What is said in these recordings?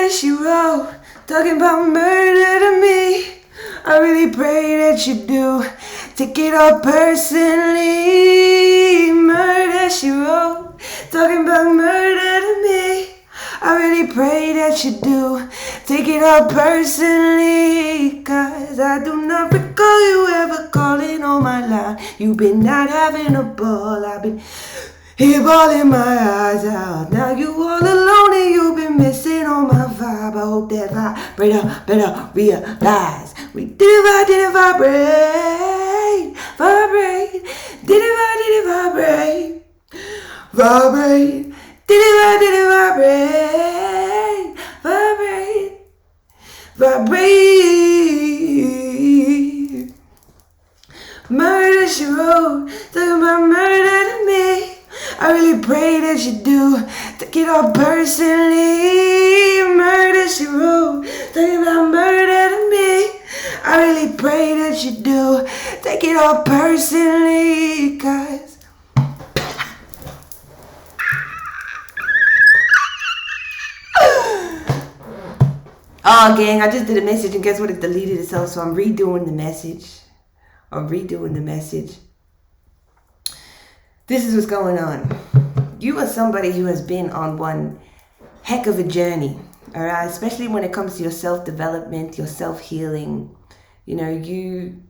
Murder, she wrote, talking about murder to me. I really pray that you do take it all personally. Murder, she wrote, talking about murder to me. I really pray that you do take it all personally, 'cause I do not recall you ever calling on my line. You've been out having a ball, I've been here bawling my eyes out. Now you all alone and you've been missing on my vibe. I hope that vibrator better realize we did it vibrate, vibrate, did it vibrate, vibrate. Did it vibrate, vibrate, vibrate. Murder, she wrote, talking about murder to me. I really pray that you do take it all personally. Murder, she wrote, talking about murder to me. I really pray that you do take it all personally, 'cause oh, gang, I just did a message and guess what? It deleted itself, so I'm redoing the message. This is what's going on. You are somebody who has been on one heck of a journey, all right? Especially when it comes to your self-development, your self-healing. You know, you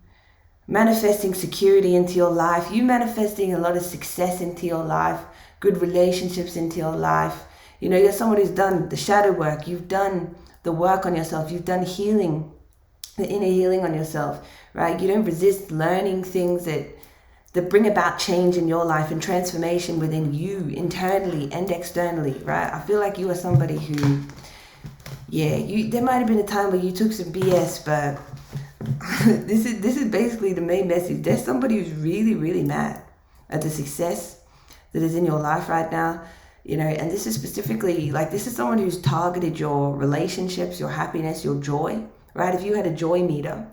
manifesting security into your life. You manifesting a lot of success into your life, good relationships into your life. You know, you're someone who's done the shadow work. You've done the work on yourself. You've done healing, the inner healing on yourself, right? You don't resist learning things that bring about change in your life and transformation within you, internally and externally, right? I feel like you are somebody who, there might have been a time where you took some BS, but this is basically the main message. There's somebody who's really, really mad at the success that is in your life right now. You know, and this is specifically, like, this is someone who's targeted your relationships, your happiness, your joy, right? If you had a joy meter,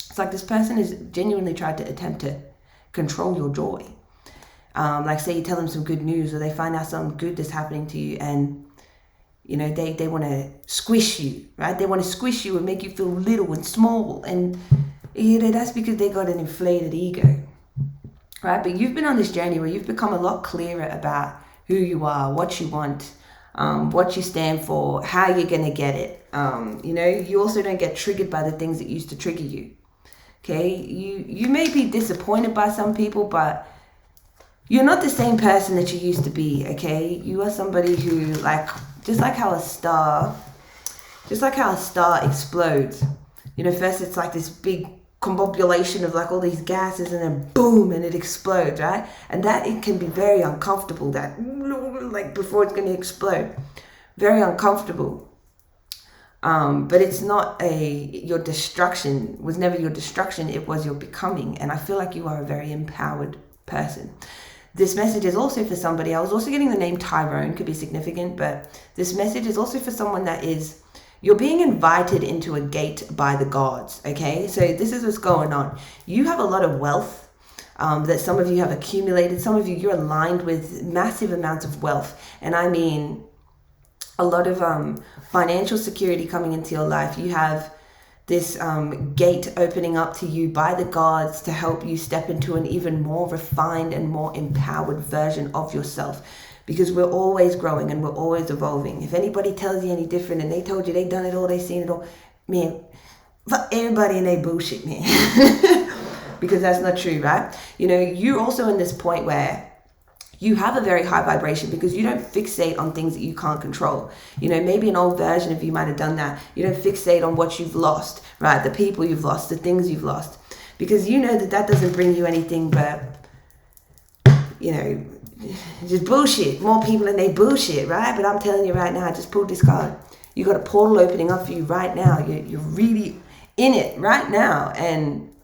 it's like this person has genuinely tried to attempt to control your joy. Like, say you tell them some good news or they find out something good that's happening to you and, you know, they want to squish you, right? They want to squish you and make you feel little and small. And, you know, that's because they got an inflated ego, right? But you've been on this journey where you've become a lot clearer about who you are, what you want, what you stand for, how you're going to get it. You know, you also don't get triggered by the things that used to trigger you. Okay, you may be disappointed by some people, but you're not the same person that you used to be, okay? You are somebody who, like, just like how a star explodes. You know, first it's like this big combobulation of like all these gases and then boom, and it explodes, right? And that, it can be very uncomfortable, that, like, before it's going to explode. Very uncomfortable. But it's not your destruction, was never your destruction, it was your becoming. And I feel like you are a very empowered person. This message is also for somebody, I was also getting the name Tyrone, could be significant, but this message is also for someone that is, you're being invited into a gate by the gods, okay? So this is what's going on. You have a lot of wealth that some of you have accumulated. Some of you, you're aligned with massive amounts of wealth. And I mean, a lot of financial security coming into your life. You have this gate opening up to you by the gods to help you step into an even more refined and more empowered version of yourself. Because we're always growing and we're always evolving. If anybody tells you any different and they told you they done it all, they seen it all, man, fuck everybody and they bullshit, man. Because that's not true, right? You know, you're also in this point where you have a very high vibration because you don't fixate on things that you can't control. You know, maybe an old version of you might have done that. You don't fixate on what you've lost, right? The people you've lost, the things you've lost. Because you know that doesn't bring you anything but, you know, just bullshit. More people and they bullshit, right? But I'm telling you right now, I just pulled this card. You got a portal opening up for you right now. You're really in it right now. And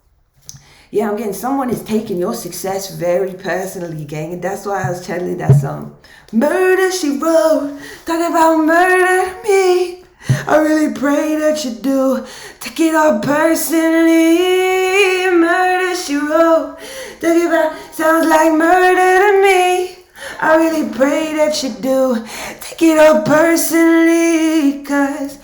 yeah, I'm getting someone is taking your success very personally, gang. And that's why I was channeling that song. Murder, she wrote, talking about murder to me. I really pray that you do take it all personally. Murder, she wrote, talking about, sounds like murder to me. I really pray that you do take it all personally, 'cause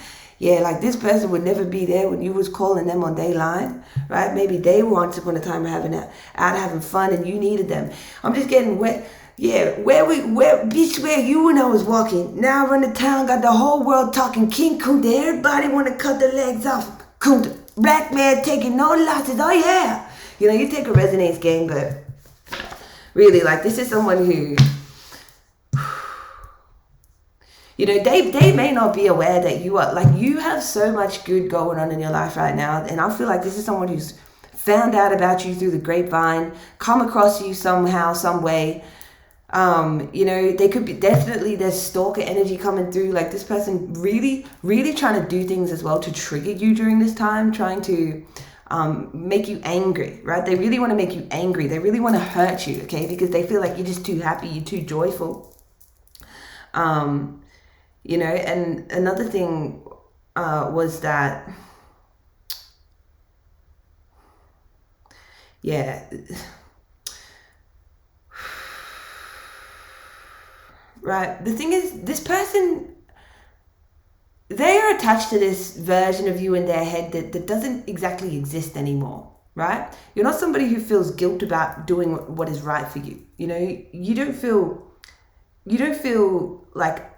Yeah, like this person would never be there when you was calling them on their line, right? Maybe they were once upon a time having fun and you needed them. I'm just getting wet. Yeah, where you and I was walking. Now I run the town, got the whole world talking King Kunta. Everybody want to cut the legs off Kunta. Black man taking no losses. Oh yeah. You know, you take a resonance game, but really, like, this is someone who, you know, they may not be aware that you are, like, you have so much good going on in your life right now. And I feel like this is someone who's found out about you through the grapevine, come across you somehow, some way. You know, they could be, definitely there's stalker energy coming through. Like, this person really, really trying to do things as well to trigger you during this time, trying to make you angry, right? They really want to make you angry. They really want to hurt you, okay? Because they feel like you're just too happy, you're too joyful. You know, and another thing was that, yeah, right? The thing is, this person, they are attached to this version of you in their head that doesn't exactly exist anymore, right? You're not somebody who feels guilt about doing what is right for you. You know, you don't feel like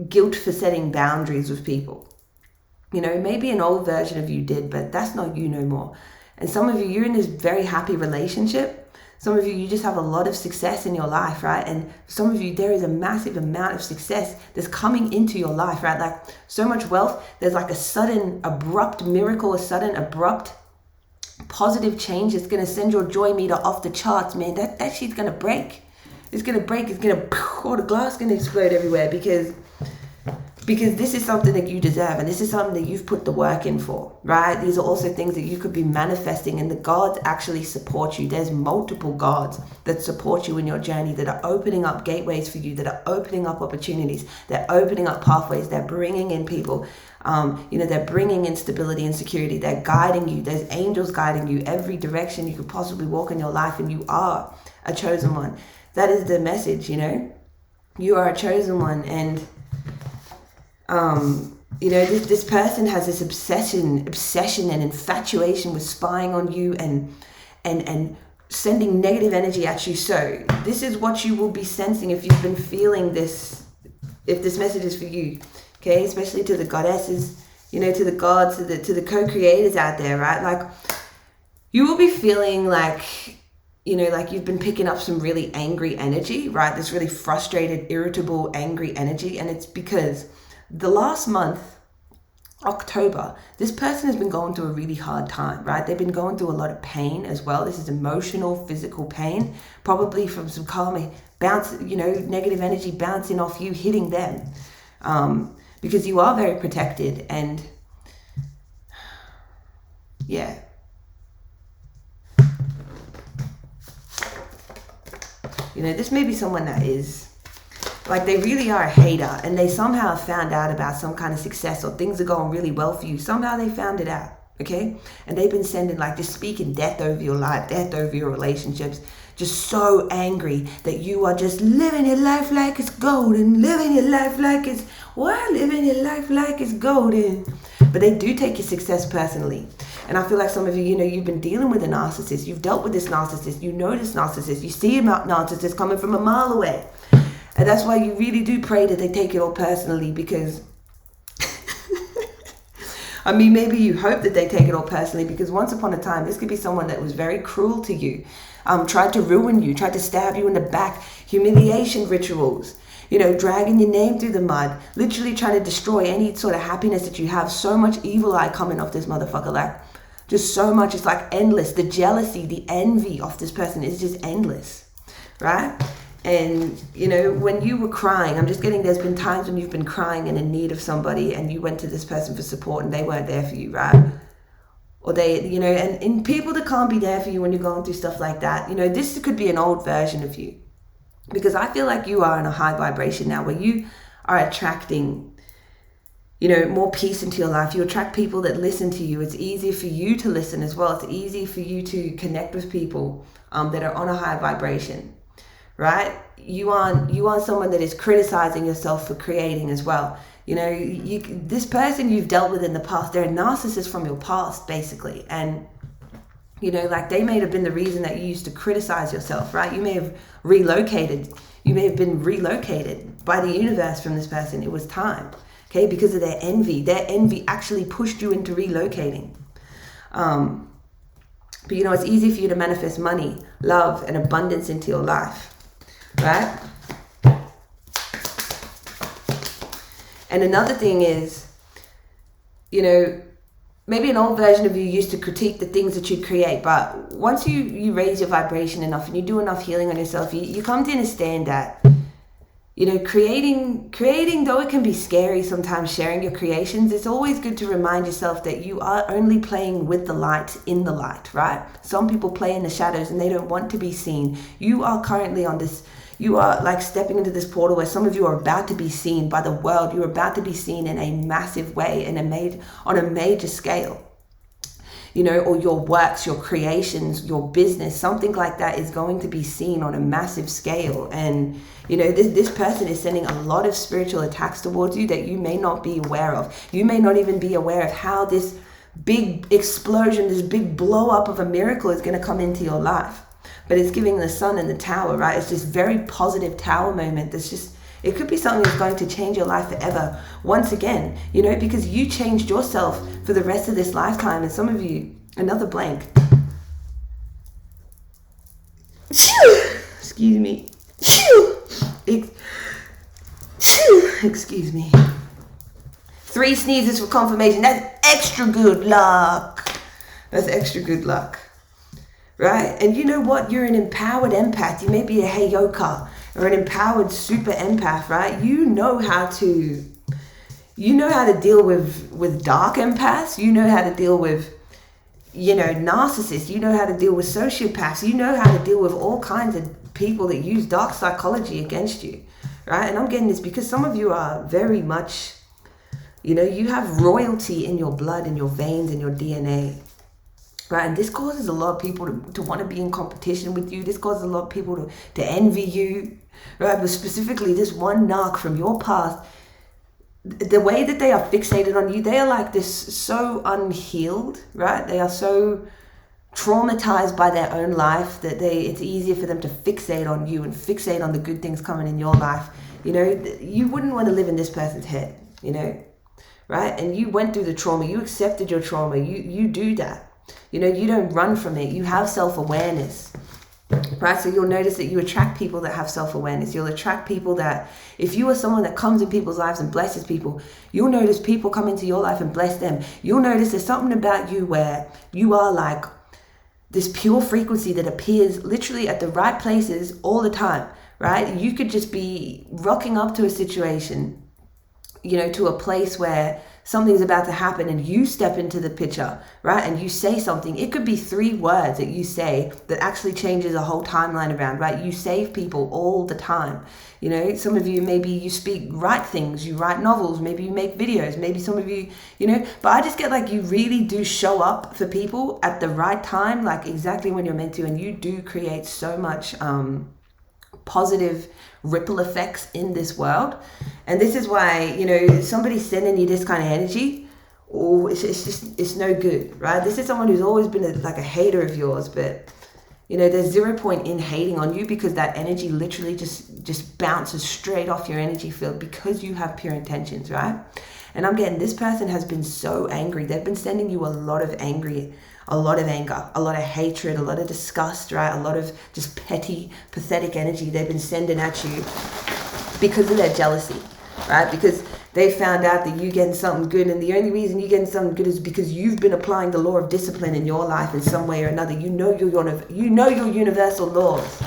guilt for setting boundaries with people. You know, maybe an old version of you did, but that's not you no more. And some of you, you're in this very happy relationship. Some of you, you just have a lot of success in your life, right? And some of you, there is a massive amount of success that's coming into your life, right? Like, so much wealth. There's like a sudden abrupt miracle, a sudden abrupt positive change that's going to send your joy meter off the charts, man. That shit's going to break. It's going to break. It's going to, all the glass is going to explode everywhere because this is something that you deserve, and this is something that you've put the work in for, right? These are also things that you could be manifesting, and the gods actually support you. There's multiple gods that support you in your journey, that are opening up gateways for you, that are opening up opportunities, they're opening up pathways, they're bringing in people, you know, they're bringing in stability and security, they're guiding you. There's angels guiding you every direction you could possibly walk in your life, and you are a chosen one. That is the message, you know? You are a chosen one, and you know, this person has this obsession and infatuation with spying on you and sending negative energy at you. So this is what you will be sensing if you've been feeling this, if this message is for you, okay? Especially to the goddesses, you know, to the gods, to the co-creators out there, right? Like, you will be feeling like, you know, like you've been picking up some really angry energy, right? This really frustrated, irritable, angry energy. And it's because the last month, October, this person has been going through a really hard time, right? They've been going through a lot of pain as well. This is emotional, physical pain, probably from some karmic bounce, you know, negative energy bouncing off you, hitting them. Because you are very protected, and yeah. You know, this may be someone that is, like, they really are a hater, and they somehow found out about some kind of success, or things are going really well for you. Somehow they found it out, okay? And they've been sending, like, just speaking death over your life, death over your relationships, just so angry that you are just living your life like it's golden, living your life like it's, what? Living your life like it's golden. But they do take your success personally. And I feel like some of you, you know, you've been dealing with a narcissist. You've dealt with this narcissist. You know this narcissist. You see a narcissist coming from a mile away. And that's why you really do pray that they take it all personally, because I mean, maybe you hope that they take it all personally, because once upon a time, this could be someone that was very cruel to you, tried to ruin you, tried to stab you in the back, humiliation rituals, you know, dragging your name through the mud, literally trying to destroy any sort of happiness that you have. So much evil eye coming off this motherfucker, like, just so much. It's like endless. The jealousy, the envy of this person is just endless, right? And, you know, when you were crying, I'm just getting, there's been times when you've been crying and in need of somebody, and you went to this person for support and they weren't there for you, right? Or they, you know, and people that can't be there for you when you're going through stuff like that, you know, this could be an old version of you. Because I feel like you are in a high vibration now, where you are attracting, you know, more peace into your life. You attract people that listen to you. It's easier for you to listen as well. It's easy for you to connect with people that are on a high vibration. Right? You aren't someone that is criticizing yourself for creating as well. You know, this person you've dealt with in the past, they're a narcissist from your past, basically. And, you know, like they may have been the reason that you used to criticize yourself, right? You may have relocated. You may have been relocated by the universe from this person. It was time, okay? Because of their envy. Their envy actually pushed you into relocating. But, you know, it's easy for you to manifest money, love, and abundance into your life, right? And another thing is, you know, maybe an old version of you used to critique the things that you create, but once you raise your vibration enough and you do enough healing on yourself, you come to understand that, you know, creating, though it can be scary sometimes, sharing your creations, it's always good to remind yourself that you are only playing with the light in the light, right? Some people play in the shadows and they don't want to be seen. You are currently on this, you are like stepping into this portal where some of you are about to be seen by the world. You're about to be seen in a massive way, on a major scale. You know, or your works, your creations, your business, something like that is going to be seen on a massive scale. And, you know, this person is sending a lot of spiritual attacks towards you that you may not be aware of. You may not even be aware of how this big explosion, this big blow up of a miracle is going to come into your life. But it's giving the sun and the tower, right? It's this very positive tower moment that's just, it could be something that's going to change your life forever. Once again, you know, because you changed yourself for the rest of this lifetime. And some of you, another blank. Excuse me. Excuse me. 3 sneezes for confirmation. That's extra good luck. That's extra good luck. Right? And you know what? You're an empowered empath. You may be a heyoka or an empowered super empath, right? You know how to deal with dark empaths. You know how to deal with, you know, narcissists. You know how to deal with sociopaths. You know how to deal with all kinds of people that use dark psychology against you, right? And I'm getting this because some of you are very much, you know, you have royalty in your blood, in your veins, in your DNA. Right, and this causes a lot of people to want to be in competition with you. This causes a lot of people to envy you. Right, but specifically this one narc from your past, the way that they are fixated on you, they are like this so unhealed, right? They are so traumatized by their own life that it's easier for them to fixate on you and fixate on the good things coming in your life. You know, you wouldn't want to live in this person's head, you know, right? And you went through the trauma. You accepted your trauma. You do that. You know, you don't run from it. You have self-awareness, right? So you'll notice that you attract people that have self-awareness. You'll attract people that, if you are someone that comes in people's lives and blesses people, you'll notice people come into your life and bless them. You'll notice there's something about you where you are like this pure frequency that appears literally at the right places all the time, right? You could just be rocking up to a situation, you know, to a place where something's about to happen and you step into the picture, right? And you say something. It could be 3 words that you say that actually changes a whole timeline around, right? You save people all the time. You know, some of you, maybe you write things, you write novels, maybe you make videos, maybe some of you, you know, but I just get like you really do show up for people at the right time, like exactly when you're meant to, and you do create so much positive ripple effects in this world. And this is why, you know, somebody sending you this kind of energy, oh, it's no good, right? This is someone who's always been a hater of yours, but you know, there's 0 point in hating on you because that energy literally just bounces straight off your energy field because you have pure intentions, right? And I'm getting, this person has been so angry. They've been sending you a lot of anger, a lot of hatred, a lot of disgust, right? A lot of just petty, pathetic energy they've been sending at you because of their jealousy, right? Because they found out that you're getting something good, and the only reason you're getting something good is because you've been applying the law of discipline in your life in some way or another. You know your universal laws.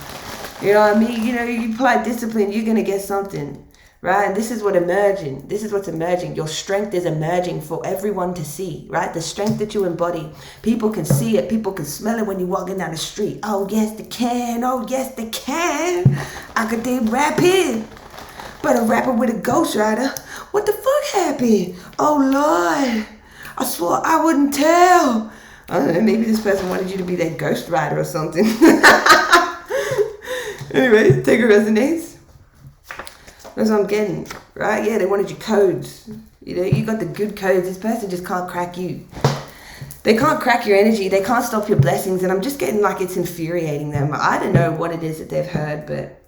You know what I mean? You know, you apply discipline, you're going to get something, right? And this is what's emerging. Your strength is emerging for everyone to see, right? The strength that you embody. People can see it. People can smell it when you're walking down the street. Oh, yes, they can. Oh, yes, they can. I could do rapping. But a rapper with a ghostwriter. What the fuck happened? Oh, Lord. I swore I wouldn't tell. I don't know, maybe this person wanted you to be their ghostwriter or something. Anyway, take a resonance. That's what I'm getting, right? Yeah, they wanted your codes. You know, you got the good codes. This person just can't crack you. They can't crack your energy. They can't stop your blessings. And I'm just getting like it's infuriating them. I don't know what it is that they've heard, but,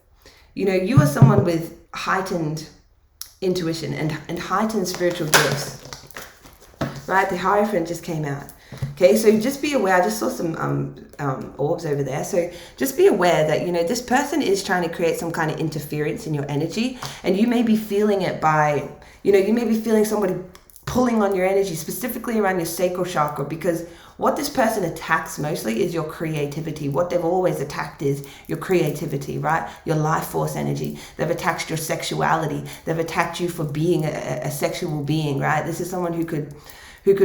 you know, you are someone with heightened intuition and heightened spiritual gifts, right? The Hierophant just came out. Okay, so just be aware. I just saw some orbs over there. So just be aware that, you know, this person is trying to create some kind of interference in your energy. And you may be feeling it by, you know, you may be feeling somebody pulling on your energy, specifically around your sacral chakra, because what this person attacks mostly is your creativity. What they've always attacked is your creativity, right? Your life force energy. They've attacked your sexuality. They've attacked you for being a sexual being, right? This is someone who could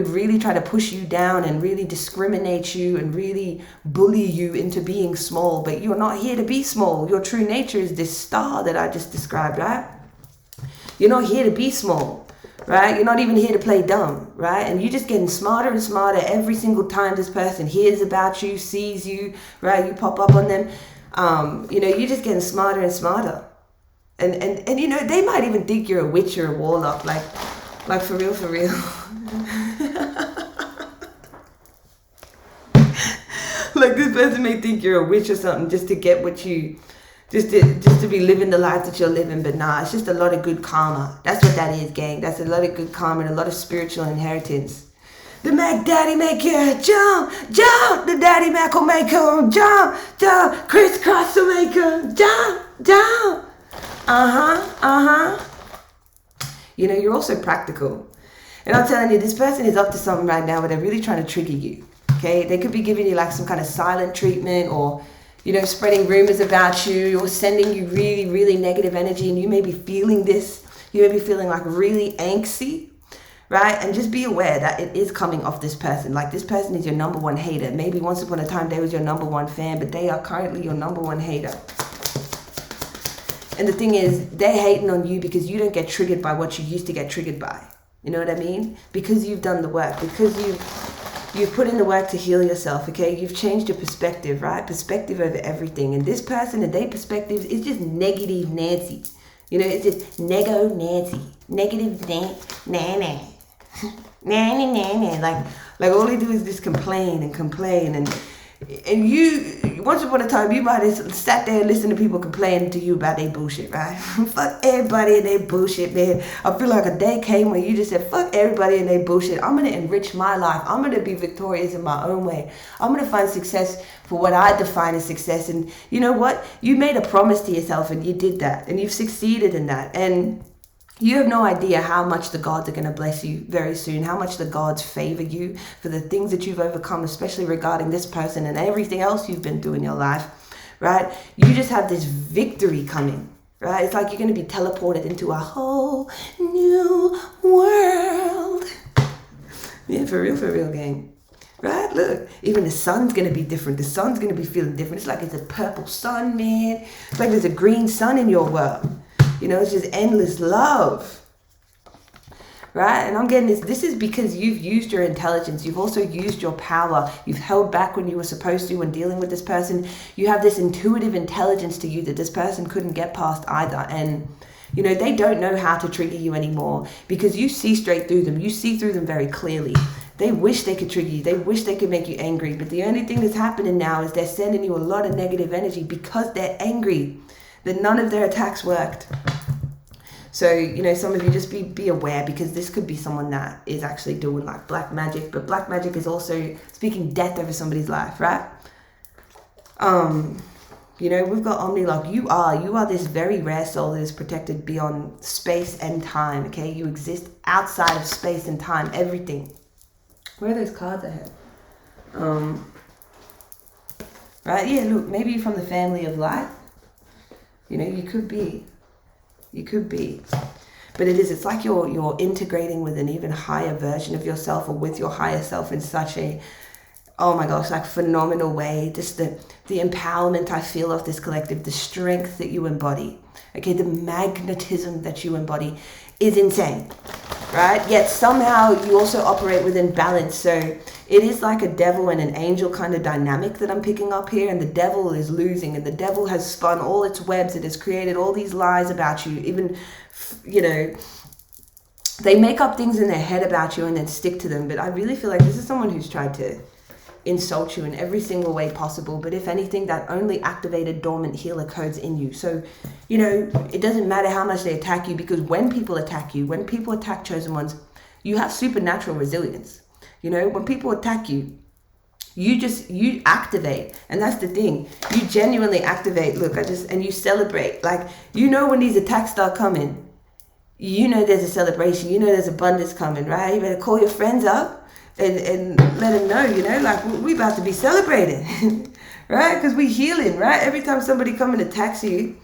really try to push you down and really discriminate you and really bully you into being small. But you're not here to be small. Your true nature is this star that I just described, right? You're not here to be small, right? You're not even here to play dumb, right? And you're just getting smarter and smarter every single time this person hears about you, sees you, right? You pop up on them. You know, you're just getting smarter and smarter. And you know, they might even think you're a witch or a warlock, like for real, for real. Like this person may think you're a witch or something just to get what you, just to be living the life that you're living. But nah, it's just a lot of good karma. That's what that is, gang. That's a lot of good karma and a lot of spiritual inheritance. The Mac Daddy make you jump, jump. The Daddy Mac will make you jump, jump. Crisscross will make you jump, jump. You know, you're also practical. And I'm telling you, this person is up to something right now where they're really trying to trigger you. Okay, they could be giving you like some kind of silent treatment, or, you know, spreading rumors about you, or sending you really, really negative energy. And you may be feeling this. You may be feeling like really angsty, right? And just be aware that it is coming off this person. Like this person is your number one hater. Maybe once upon a time they was your number one fan, but they are currently your number one hater. And the thing is, they're hating on you because you don't get triggered by what you used to get triggered by. You know what I mean? Because you've done the work, because you've put in the work to heal yourself, okay? You've changed your perspective, right? Perspective over everything. And this person and their perspective is just negative Nancy. You know, it's just nego Nancy. Negative nanny. Nanny. Like all they do is just complain and you, once upon a time, you might have sat there and listened to people complaining to you about their bullshit, right? Fuck everybody and their bullshit, man. I feel like a day came when you just said, fuck everybody and their bullshit. I'm going to enrich my life. I'm going to be victorious in my own way. I'm going to find success for what I define as success. And you know what? You made a promise to yourself and you did that. And you've succeeded in that. And you have no idea how much the gods are going to bless you very soon, how much the gods favor you for the things that you've overcome, especially regarding this person and everything else you've been through in your life, right? You just have this victory coming, right? It's like you're going to be teleported into a whole new world. Yeah, for real, gang. Right? Look, even the sun's going to be different. The sun's going to be feeling different. It's like it's a purple sun, man. It's like there's a green sun in your world. You know, it's just endless love, right? And I'm getting this is because you've used your intelligence. You've also used your power. You've held back when you were supposed to when dealing with this person. You have this intuitive intelligence to you that this person couldn't get past either. And, you know, they don't know how to trigger you anymore because you see straight through them. You see through them very clearly. They wish they could trigger you. They wish they could make you angry. But the only thing that's happening now is they're sending you a lot of negative energy because they're angry. That none of their attacks worked. So, you know, some of you just be aware, because this could be someone that is actually doing like black magic, but black magic is also speaking death over somebody's life, right? You know, we've got Omnilock. You are this very rare soul that is protected beyond space and time, okay? You exist outside of space and time, everything. Where are those cards I have? Right, yeah, look, maybe you're from the family of light. You know, you could be. But it's like you're integrating with an even higher version of yourself, or with your higher self in such a, oh my gosh, like phenomenal way. Just the empowerment I feel of this collective, the strength that you embody, okay, the magnetism that you embody is insane. right? Yet somehow you also operate within balance. So it is like a devil and an angel kind of dynamic that I'm picking up here. And the devil is losing, and the devil has spun all its webs. It has created all these lies about you. Even, you know, they make up things in their head about you and then stick to them. But I really feel like this is someone who's tried to insult you in every single way possible. But if anything, that only activated dormant healer codes in you. So, you know, it doesn't matter how much they attack you, because when people attack you, when people attack chosen ones, you have supernatural resilience. You know, when people attack you, you activate. And that's the thing, you genuinely activate. Look, and you celebrate. Like, you know, when these attacks start coming, you know there's a celebration, you know there's abundance coming, right? You better call your friends up and let them know, you know, like, we about to be celebrating, right? Because we healing, right? Every time somebody come and attacks you,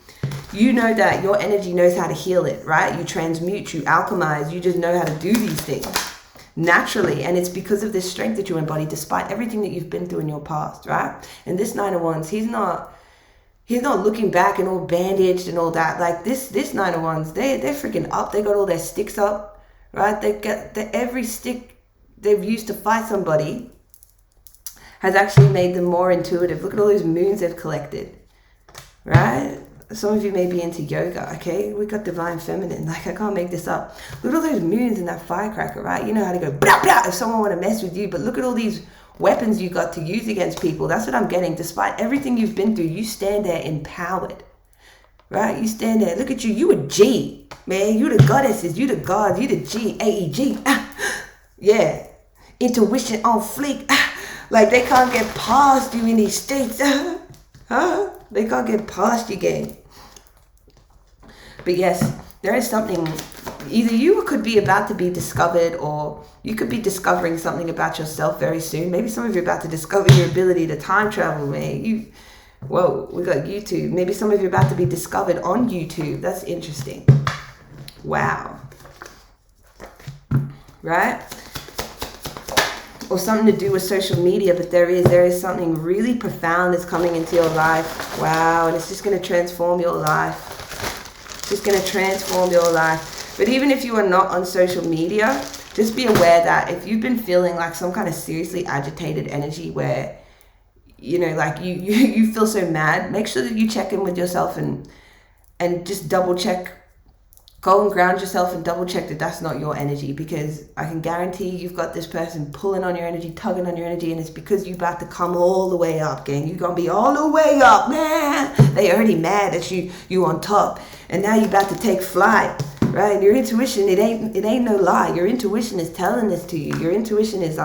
you know that your energy knows how to heal it, right? You transmute, you alchemize, you just know how to do these things naturally. And it's because of this strength that you embody, despite everything that you've been through in your past, right? And this Nine of Wands, he's not looking back and all bandaged and all that. Like, this Nine of Wands, they're freaking up. They got all their sticks up, right? They got every stick they've used to fight somebody has actually made them more intuitive. Look at all those moons they've collected, right? Some of you may be into yoga, okay? We got divine feminine. Like, I can't make this up. Look at all those moons in that firecracker, right? You know how to go blah, blah, if someone want to mess with you. But look at all these weapons you got to use against people. That's what I'm getting. Despite everything you've been through, you stand there empowered, right? You stand there. Look at you. You a G, man. You the goddesses. You the gods. You the G. A-E-G. Yeah. Intuition on fleek. Like, they can't get past you in these states. Huh? They can't get past you, gang. But yes, there is something. Either you could be about to be discovered, or you could be discovering something about yourself very soon. Maybe some of you are about to discover your ability to time travel, man. Whoa, we got YouTube. Maybe some of you are about to be discovered on YouTube. That's interesting. Wow. Right? Or something to do with social media, but there is something really profound that's coming into your life. Wow, and it's just going to transform your life. It's just going to transform your life. But even if you are not on social media, just be aware that if you've been feeling like some kind of seriously agitated energy where, you know, like you feel so mad, make sure that you check in with yourself and just double check. Go and ground yourself and double check that that's not your energy, because I can guarantee you've got this person pulling on your energy, tugging on your energy, and it's because you're about to come all the way up, gang. You're going to be all the way up, man. They already mad that you on top, and now you're about to take flight, right? And your intuition, it ain't no lie. Your intuition is telling this to you. Your intuition is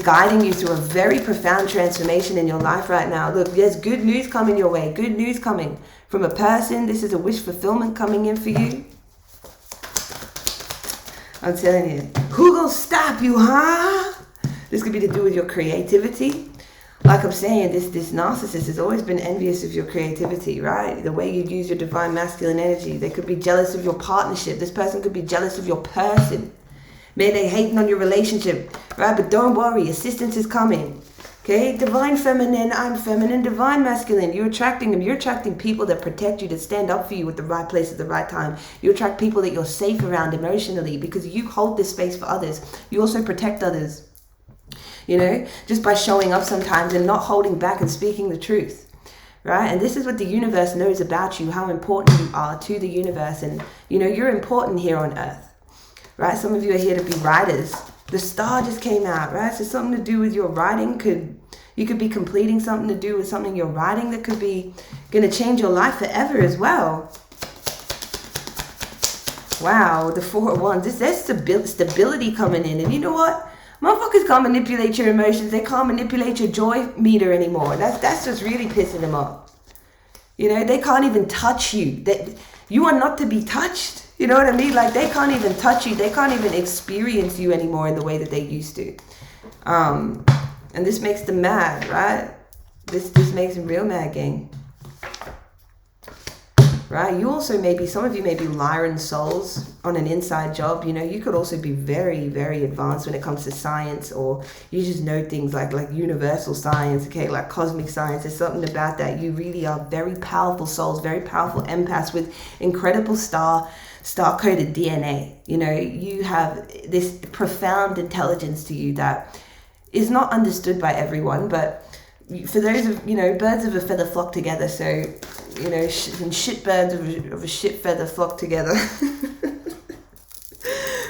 guiding you through a very profound transformation in your life right now. Look, there's good news coming your way. Good news coming from a person. This is a wish fulfillment coming in for you. I'm telling you. Who gonna stop you, huh? This could be to do with your creativity. Like I'm saying, this narcissist has always been envious of your creativity, right? The way you use your divine masculine energy. They could be jealous of your partnership. This person could be jealous of your person. Maybe they hating on your relationship, right? But don't worry, assistance is coming. Okay, divine feminine, I'm feminine, divine masculine. You're attracting them. You're attracting people that protect you, that stand up for you at the right place at the right time. You attract people that you're safe around emotionally, because you hold this space for others. You also protect others, you know, just by showing up sometimes and not holding back and speaking the truth, right? And this is what the universe knows about you, how important you are to the universe. And, you know, you're important here on earth, right? Some of you are here to be writers. The star just came out, right? So something to do with your writing you could be completing something to do with something you're writing that could be going to change your life forever as well. Wow, the Four of Wands. There's stability coming in. And you know what? Motherfuckers can't manipulate your emotions. They can't manipulate your joy meter anymore. That's just really pissing them off. You know, they can't even touch you. You are not to be touched. You know what I mean? Like, they can't even touch you. They can't even experience you anymore in the way that they used to. And this makes them mad, right? This makes them real mad, gang. Right? You also some of you may be Lyran souls on an inside job. You know, you could also be very, very advanced when it comes to science, or you just know things like universal science, okay, like cosmic science. There's something about that. You really are very powerful souls, very powerful empaths with incredible star star-coded DNA. You know, you have this profound intelligence to you that is not understood by everyone, but for those of, you know, birds of a feather flock together. So, you know, shit birds of a shit feather flock together.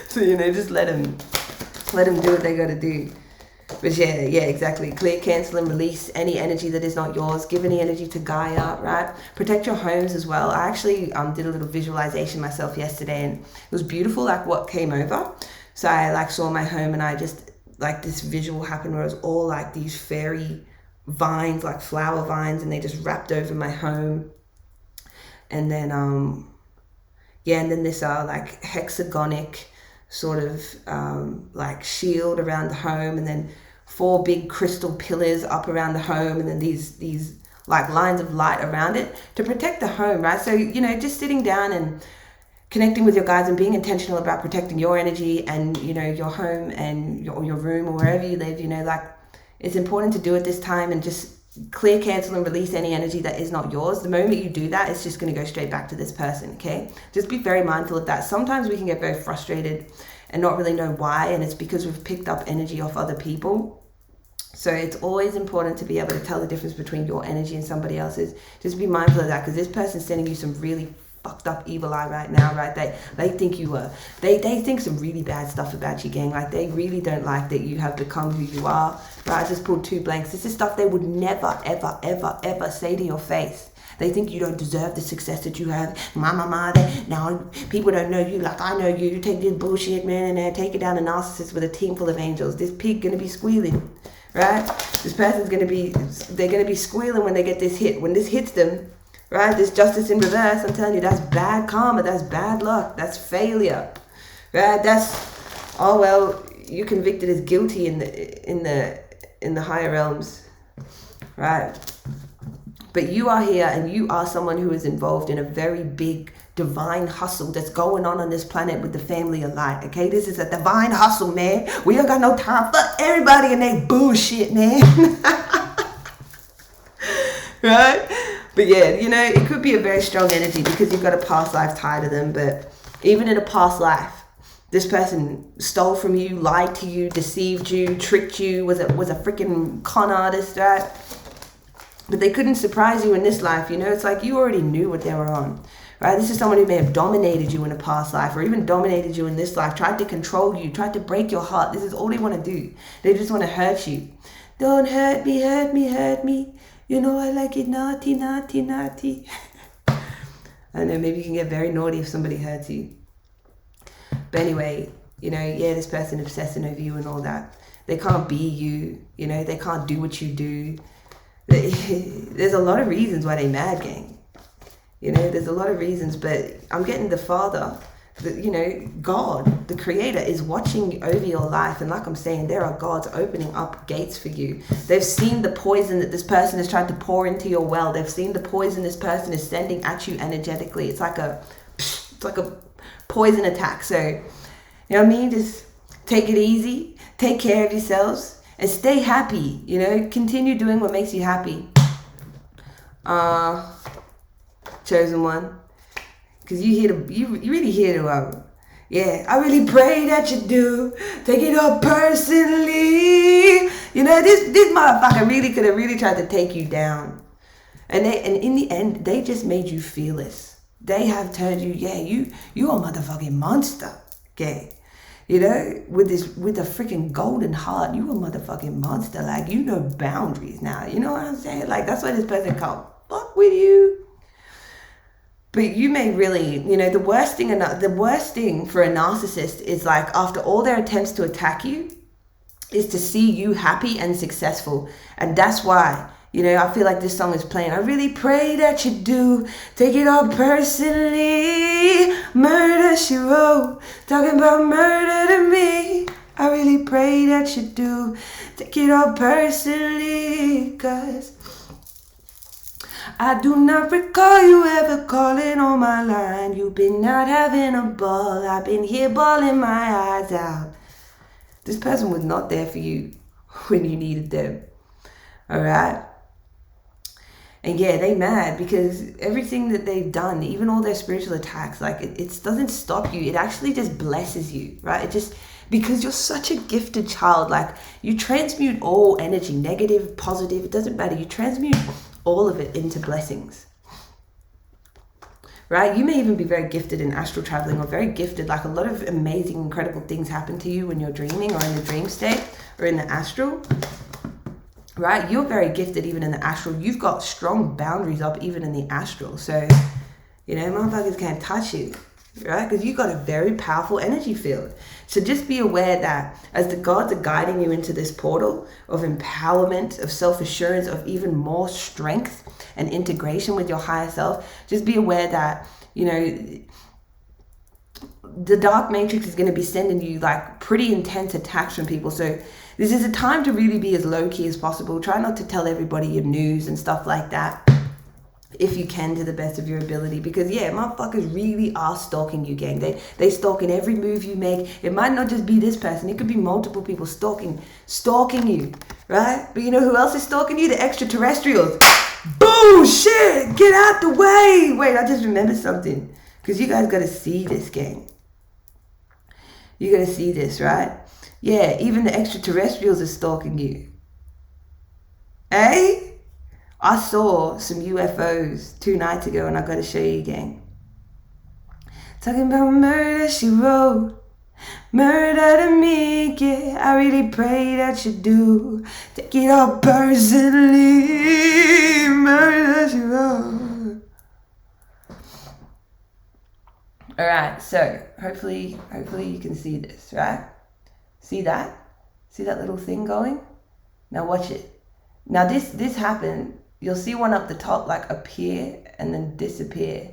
So, you know, just let them do what they got to do. But yeah, exactly. Clear, cancel, and release any energy that is not yours. Give any energy to Gaia, right? Protect your homes as well. I actually did a little visualization myself yesterday, and it was beautiful, like what came over. So I like saw my home, and I just like this visual happened where it was all like these fairy vines, like flower vines, and they just wrapped over my home. And then and then this like hexagonic sort of like shield around the home, and then 4 big crystal pillars up around the home, and then these like lines of light around it to protect the home, right? So, you know, just sitting down and connecting with your guides and being intentional about protecting your energy and, you know, your home and your room or wherever you live. You know, like, it's important to do it this time and just clear, cancel, and release any energy that is not yours. The moment you do that, it's just going to go straight back to this person, okay? Just be very mindful of that. Sometimes we can get very frustrated and not really know why, and it's because we've picked up energy off other people. So it's always important to be able to tell the difference between your energy and somebody else's. Just be mindful of that, because this person's sending you some really fucked up evil eye right now, right? They think you are. They think some really bad stuff about you, gang. Like, they really don't like that you have become who you are, right? I just pulled 2 blanks. This is stuff they would never, ever, ever, ever say to your face. They think you don't deserve the success that you have. Now people don't know you like I know you. You take this bullshit, man, and take it down a narcissist with a team full of angels. This pig gonna be squealing, right? This person's they're gonna be squealing when they get this hit. When this hits them, right? This justice in reverse, I'm telling you, that's bad karma, that's bad luck, that's failure, right? That's, oh well, you convicted as guilty in the higher realms, right? But you are here, and you are someone who is involved in a very big divine hustle that's going on this planet with the family of light, okay? This is a divine hustle, man. We don't got no time for everybody and they bullshit, man. Right? But yeah, you know, it could be a very strong energy because you've got a past life tie to them. But even in a past life, this person stole from you, lied to you, deceived you, tricked you, was a freaking con artist, right? But they couldn't surprise you in this life, you know? It's like you already knew what they were on, right? This is someone who may have dominated you in a past life, or even dominated you in this life, tried to control you, tried to break your heart. This is all they want to do. They just want to hurt you. Don't hurt me, hurt me, hurt me. You know I like it naughty, naughty, naughty. I don't know, maybe you can get very naughty if somebody hurts you. But anyway, you know, yeah, this person obsessing over you and all that. They can't be you, you know, they can't do what you do. There's a lot of reasons why they mad, gang. You know, there's a lot of reasons, but I'm getting the Father, you know, God, the Creator, is watching over your life. And like I'm saying, there are gods opening up gates for you. They've seen the poison that this person has tried to pour into your well. They've seen the poison this person is sending at you energetically. It's like a poison attack. So, you know what I mean? Just take it easy, take care of yourselves, and stay happy, you know, continue doing what makes you happy. Chosen one, because you really here to, yeah, I really pray that you do, take it up personally. You know, this motherfucker really could have really tried to take you down. And in the end, they just made you fearless. They have turned you, yeah, you a motherfucking monster, okay? You know, with a freaking golden heart, you a motherfucking monster. Like, you know boundaries now. You know what I'm saying? Like, that's why this person can't fuck with you. But you may really, you know, the worst thing for a narcissist is, like, after all their attempts to attack you, is to see you happy and successful. And that's why, you know, I feel like this song is playing. I really pray that you do, take it all personally. Murder, she wrote, talking about murder to me. I really pray that you do, take it all personally. 'Cause I do not recall you ever calling on my line. You've been out having a ball, I've been here bawling my eyes out. This person was not there for you when you needed them. Alright? And yeah, they mad because everything that they've done, even all their spiritual attacks, like it doesn't stop you. It actually just blesses you, right? It just, because you're such a gifted child, like you transmute all energy, negative, positive, it doesn't matter. You transmute all of it into blessings, right? You may even be very gifted in astral traveling, or very gifted, like a lot of amazing, incredible things happen to you when you're dreaming or in the dream state or in the astral. Right? You're very gifted even in the astral. You've got strong boundaries up even in the astral. So, you know, motherfuckers can't touch you, right? Because you've got a very powerful energy field. So just be aware that as the gods are guiding you into this portal of empowerment, of self-assurance, of even more strength and integration with your higher self, just be aware that, you know, the dark matrix is going to be sending you like pretty intense attacks from people. So this is a time to really be as low-key as possible. Try not to tell everybody your news and stuff like that, if you can, to the best of your ability. Because yeah, motherfuckers really are stalking you, gang. They stalking every move you make. It might not just be this person. It could be multiple people stalking you, right? But you know who else is stalking you? The extraterrestrials. Boom! Shit! Get out the way! Wait, I just remembered something. Because you guys got to see this, gang. You got to see this, right? Yeah, even the extraterrestrials are stalking you. Eh? I saw some UFOs 2 nights ago, and I got to show you, gang. Talking about murder, she wrote. Murder to me, yeah, I really pray that you do. Take it all personally. Murder, she wrote. Alright, so hopefully you can see this, right? See that? See that little thing going? Now watch it. Now this happened. You'll see one up the top like appear and then disappear.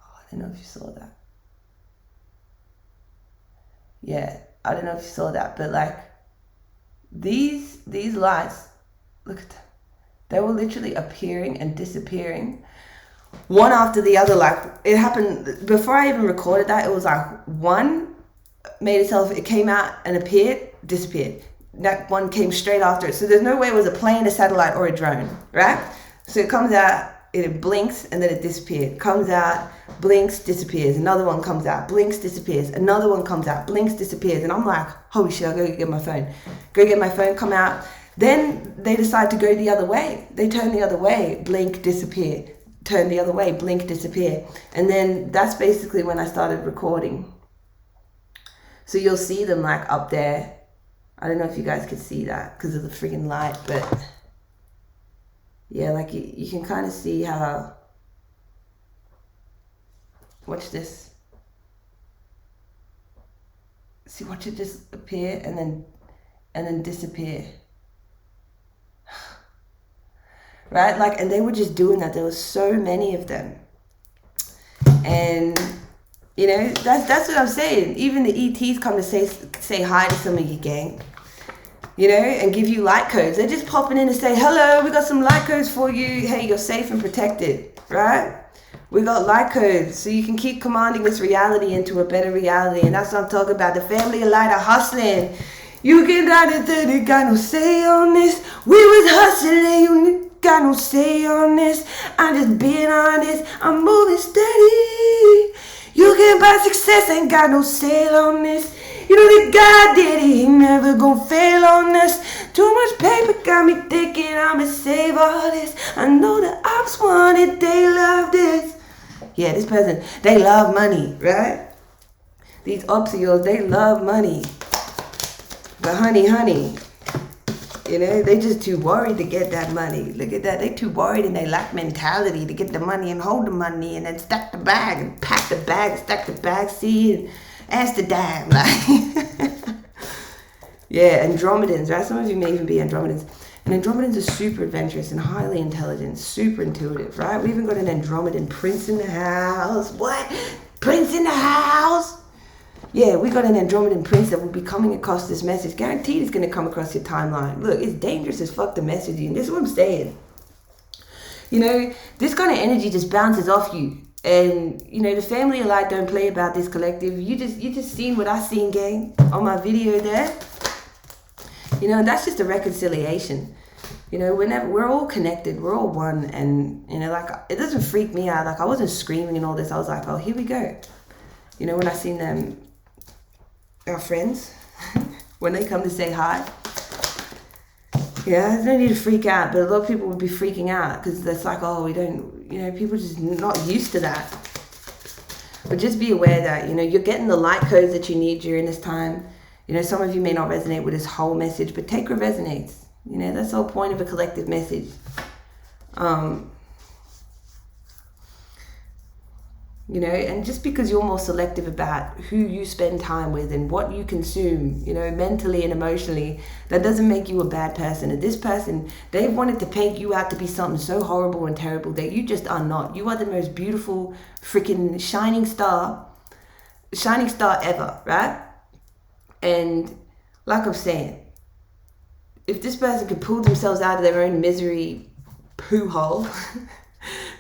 Oh, I don't know if you saw that. Yeah, I don't know if you saw that, but like these lights, look at them. They were literally appearing and disappearing, one after the other. Like it happened before I even recorded that. It was like one made itself, it came out and appeared, disappeared. That one came straight after it. So there's no way it was a plane, a satellite, or a drone, right? So it comes out, it blinks, and then it disappeared. Comes out, blinks, disappears. Another one comes out, blinks, disappears. Another one comes out, blinks, disappears. And I'm like, holy shit, I'll go get my phone. Go get my phone, come out. Then they decide to go the other way. They turn the other way, blink, disappear. Turn the other way, blink, disappear. And then that's basically when I started recording. So you'll see them like up there. I don't know if you guys could see that because of the freaking light, but yeah, like you can kind of see how, watch this. See, watch it just appear and then disappear. Right? Like, and they were just doing that. There was so many of them. And you know, that's what I'm saying. Even the ETs come to say hi to some of you, gang. You know, and give you light codes. They're just popping in to say, hello, we got some light codes for you. Hey, you're safe and protected, right? We got light codes so you can keep commanding this reality into a better reality. And that's what I'm talking about. The family of light are hustling. You get out of there, they got no say on this. We was hustling, you got no say on this. I'm just being honest, I'm moving steady. You can buy success, ain't got no sale on this. You know that God did it, he never gon' fail on us. Too much paper got me thinking I'ma save all this. I know the ops want it, they love this. Yeah, this person, they love money, right? These ops of yours, they love money. But honey, you know, they just too worried to get that money. Look at that, they too worried and they lack mentality to get the money and hold the money and then stack the bag and pack the bag and stack the bag, see, and ask the dime, like. Yeah, Andromedans, right? Some of you may even be Andromedans. And Andromedans are super adventurous and highly intelligent, super intuitive, right? We even got an Andromedan prince in the house. What? Prince in the house? Yeah, we got an Andromedan prince that will be coming across this message. Guaranteed it's going to come across your timeline. Look, it's dangerous as fuck, the messaging. This is what I'm saying. You know, this kind of energy just bounces off you. And, you know, the family of light don't play about this collective. You just seen what I seen, gang, on my video there. You know, that's just a reconciliation. You know, whenever we're all connected, we're all one, and you know, like it doesn't freak me out. Like I wasn't screaming and all this. I was like, oh, here we go. You know, when I seen them, our friends, when they come to say hi. Yeah, there's no need to freak out, but a lot of people would be freaking out because it's like, oh, we don't, you know, people just not used to that. But just be aware that, you know, you're getting the light codes that you need during this time. You know, some of you may not resonate with this whole message, but take what resonates. You know, that's the whole point of a collective message. You know, and just because you're more selective about who you spend time with and what you consume, you know, mentally and emotionally, that doesn't make you a bad person. And this person, they've wanted to paint you out to be something so horrible and terrible that you just are not. You are the most beautiful, freaking shining star ever, right? And like I'm saying, if this person could pull themselves out of their own misery poo hole,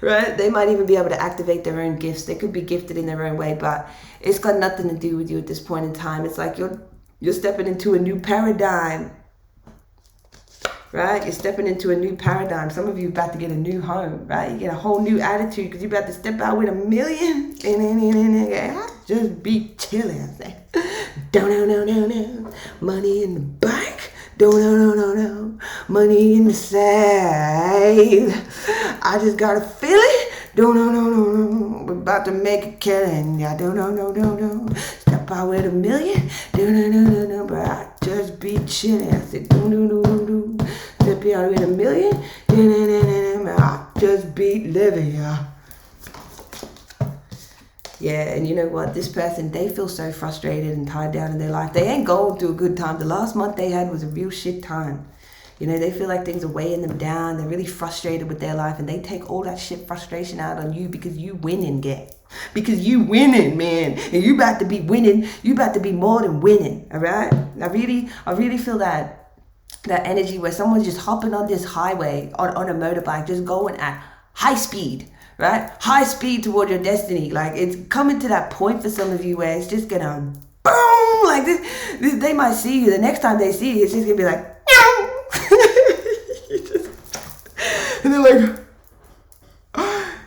right? They might even be able to activate their own gifts. They could be gifted in their own way, but it's got nothing to do with you at this point in time. It's like you're stepping into a new paradigm, right? You're stepping into a new paradigm. Some of you about to get a new home, right? You get a whole new attitude because you're about to step out with $1 million. Just be chilling. No. Money in the bank. No. Money in the safe. I just got a feeling. No. We're about to make a killing. Yeah, no. Step out with $1 million. No. But I just be chilling. I said, no. Step out with $1 million. No. I just be living, yeah. Yeah, and you know what? This person, they feel so frustrated and tied down in their life. They ain't going through a good time. The last month they had was a real shit time. You know, they feel like things are weighing them down. They're really frustrated with their life, and they take all that shit frustration out on you because you winning, gang. Because you winning, man. And you about to be winning. You about to be more than winning, all right? I really feel that energy where someone's just hopping on this highway on a motorbike, just going at high speed. Right? High speed toward your destiny. Like it's coming to that point for some of you where it's just gonna boom like this. They might see you. The next time they see you, it's just gonna be like, and they're like,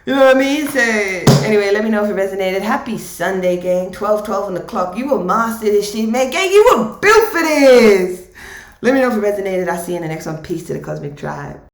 you know what I mean? So anyway, let me know if it resonated. Happy Sunday, gang. 12 on the clock. You will master this shit, man. Gang, you were built for this. Let me know if it resonated. I'll see you in the next one. Peace to the Cosmic Tribe.